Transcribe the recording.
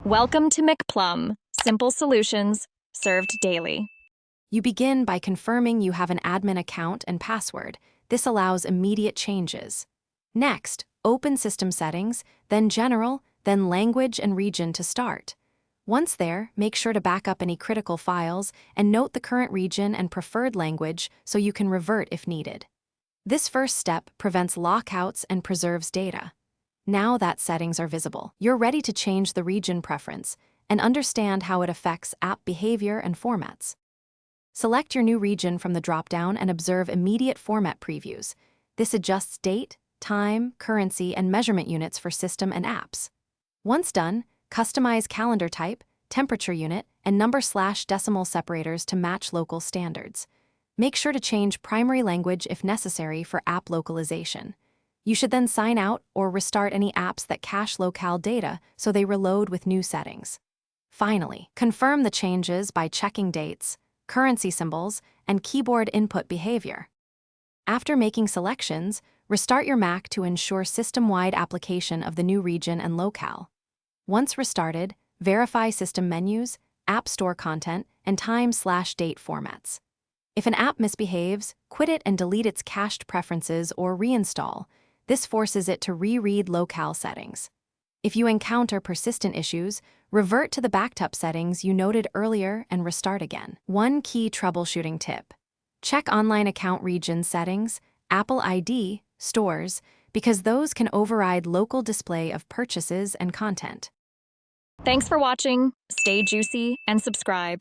Welcome to McPlum, simple solutions served daily. You begin by confirming you have an admin account and password. This allows immediate changes. Next, open System Settings, then General, then Language and Region to start. Once there, make sure to back up any critical files and note the current region and preferred language so you can revert if needed. This first step prevents lockouts and preserves data. Now that settings are visible, you're ready to change the region preference and understand how it affects app behavior and formats. Select your new region from the dropdown and observe immediate format previews. This adjusts date, time, currency, and measurement units for system and apps. Once done, customize calendar type, temperature unit, and number/decimal separators to match local standards. Make sure to change primary language if necessary for app localization. You should then sign out or restart any apps that cache locale data so they reload with new settings. Finally, confirm the changes by checking dates, currency symbols, and keyboard input behavior. After making selections, restart your Mac to ensure system-wide application of the new region and locale. Once restarted, verify system menus, App Store content, and time/date formats. If an app misbehaves, quit it and delete its cached preferences or reinstall. This forces it to reread locale settings. If you encounter persistent issues, revert to the backup settings you noted earlier and restart again. One key troubleshooting tip: check online account region settings, Apple ID, stores, because those can override local display of purchases and content. Thanks for watching. Stay juicy and subscribe.